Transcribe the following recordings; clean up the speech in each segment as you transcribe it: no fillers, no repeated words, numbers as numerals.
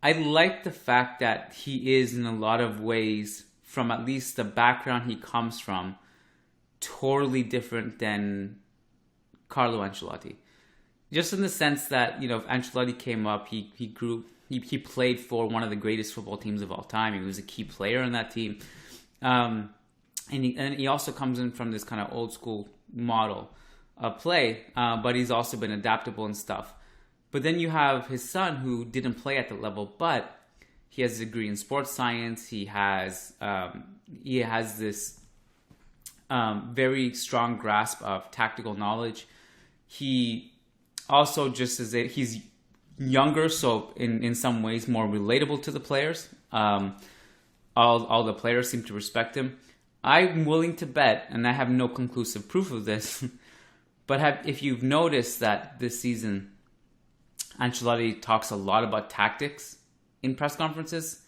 I like the fact that he is in a lot of ways, from at least the background he comes from, totally different than Carlo Ancelotti. Just in the sense that, if Ancelotti came up, he grew, he played for one of the greatest football teams of all time. He was a key player on that team. And he also comes in from this kind of old school model of play, but he's also been adaptable and stuff. But then you have his son, who didn't play at the level, but he has a degree in sports science. He has this very strong grasp of tactical knowledge. He also he's younger, so in some ways more relatable to the players. All the players seem to respect him. I'm willing to bet, and I have no conclusive proof of this, but if you've noticed that this season, Ancelotti talks a lot about tactics in press conferences.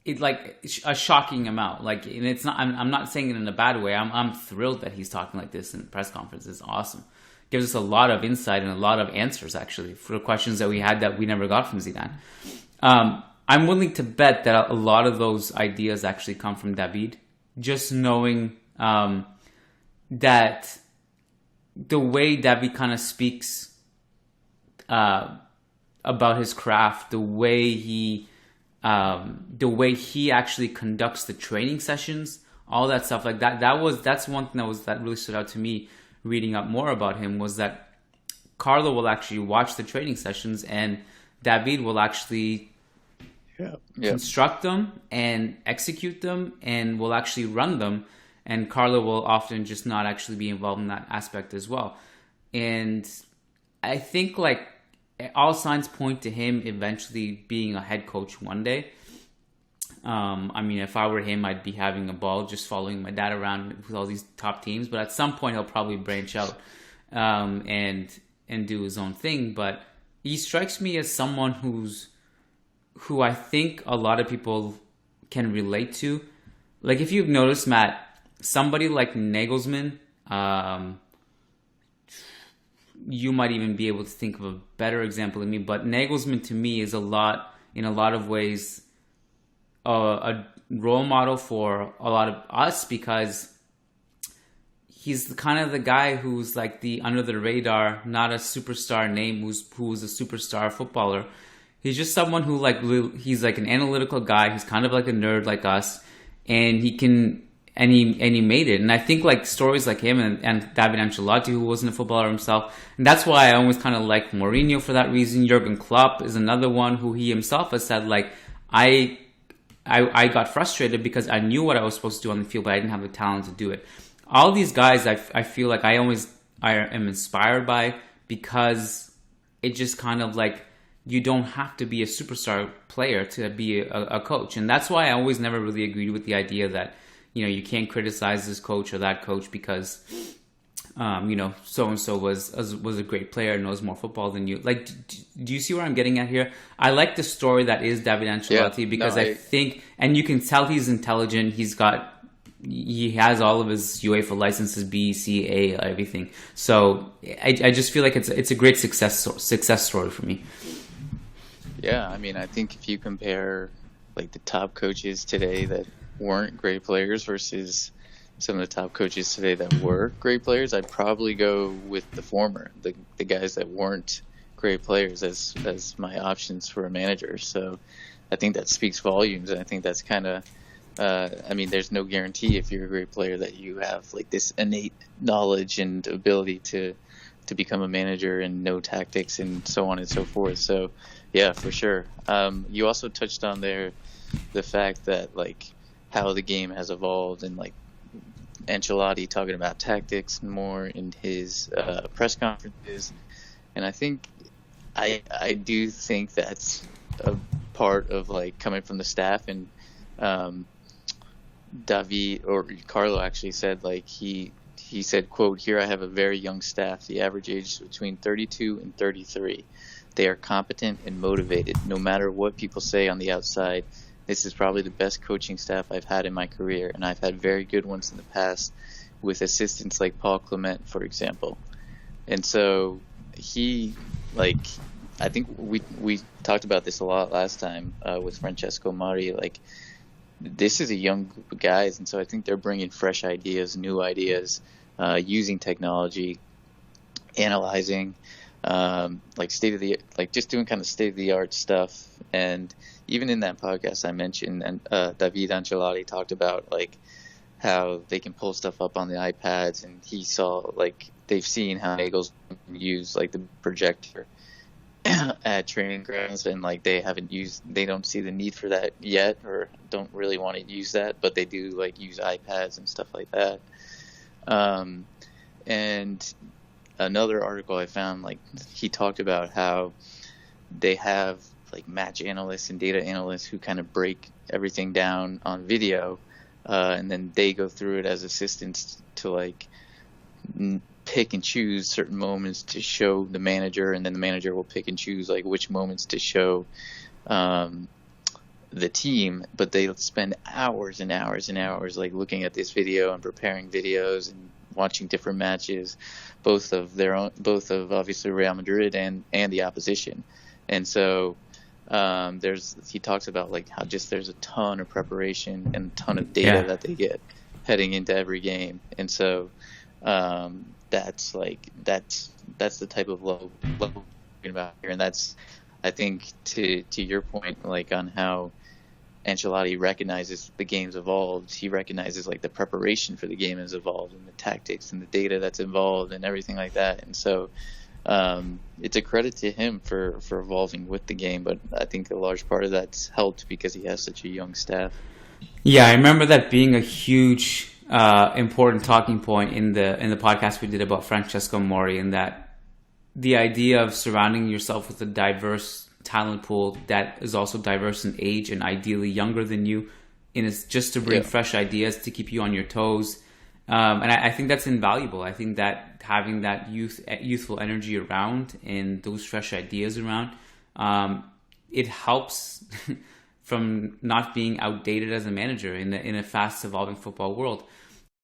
It's like a shocking amount. Like, and it's not. I'm not saying it in a bad way. I'm thrilled that he's talking like this in press conferences. It's awesome. Gives us a lot of insight and a lot of answers, actually, for questions that we had that we never got from Zidane. I'm willing to bet that a lot of those ideas actually come from David. Just knowing that the way David kind of speaks about his craft, the way he actually conducts the training sessions, all that stuff like that. That's one thing that really stood out to me reading up more about him, was that Carlo will actually watch the training sessions and David will actually construct them and execute them and will actually run them, and Carlo will often just not actually be involved in that aspect as well. And I think like all signs point to him eventually being a head coach one day. I mean, if I were him, I'd be having a ball just following my dad around with all these top teams, but at some point he'll probably branch out and do his own thing. But he strikes me as someone who I think a lot of people can relate to. Like, if you've noticed, Matt, somebody like Nagelsmann, you might even be able to think of a better example than me, but Nagelsmann to me is in a lot of ways, a role model for a lot of us, because he's the guy who's like the under the radar, not a superstar name, who's a superstar footballer. He's just someone who he's like an analytical guy. He's kind of like a nerd like us, and he made it. And I think like stories like him and Davide Ancelotti, who wasn't a footballer himself, and that's why I always kind of like Mourinho for that reason. Jurgen Klopp is another one who he himself has said, like, I got frustrated because I knew what I was supposed to do on the field, but I didn't have the talent to do it. All these guys, I feel like I am inspired by, because it just kind of like, you don't have to be a superstar player to be a coach. And that's why I always never really agreed with the idea that, you can't criticize this coach or that coach because, so-and-so was a great player, knows more football than you. Like, do you see where I'm getting at here? I like the story that is Davide Ancelotti, because I think, and you can tell he's intelligent. He has all of his UEFA licenses, B, C, A, everything. So I just feel like it's a great success story for me. Yeah, I mean, I think if you compare like the top coaches today that weren't great players versus some of the top coaches today that were great players, I'd probably go with the former, the guys that weren't great players as my options for a manager. So I think that speaks volumes, and I think that's kind of, I mean, there's no guarantee if you're a great player that you have like this innate knowledge and ability to become a manager and know tactics and so on and so forth. So yeah, for sure. You also touched on there the fact that like how the game has evolved, and like Ancelotti talking about tactics more in his press conferences, and I think I do think that's a part of like coming from the staff. And David, or Carlo actually said, like he said, quote, "Here I have a very young staff. The average age is between 32 and 33. They are competent and motivated. No matter what people say on the outside, this is probably the best coaching staff I've had in my career, and I've had very good ones in the past with assistants like Paul Clement, for example." And so he, like, I think we talked about this a lot last time with Francesco Mari. Like, this is a young group of guys, and so I think they're bringing fresh ideas, new ideas, using technology, analyzing, like just doing kind of state of the art stuff. And even in that podcast I mentioned, and Davide Ancelotti talked about like how they can pull stuff up on the iPads, and he saw like they've seen how Eagles use like the projector at training grounds, and like they don't see the need for that yet, or don't really want to use that, but they do like use iPads and stuff like that. And another article I found, like he talked about how they have like match analysts and data analysts who kind of break everything down on video, and then they go through it as assistants to like pick and choose certain moments to show the manager, and then the manager will pick and choose like which moments to show the team. But they spend hours and hours and hours like looking at this video and preparing videos and watching different matches, both of obviously Real Madrid and the opposition. And so he talks about like how just there's a ton of preparation and a ton of data that they get heading into every game. And so that's the type of level we're talking about here. And that's, I think, to your point, like on how Ancelotti recognizes the game's evolved. He recognizes like the preparation for the game has evolved, and the tactics and the data that's involved and everything like that. And so it's a credit to him for evolving with the game, but I think a large part of that's helped because he has such a young staff. Yeah, I remember that being a huge important talking point in the podcast we did about Francesco Mori, and that the idea of surrounding yourself with a diverse talent pool that is also diverse in age and ideally younger than you, and it's just to bring fresh ideas to keep you on your toes. And I think that's invaluable. I think that having that youthful energy around and those fresh ideas around, it helps from not being outdated as a manager in a fast evolving football world.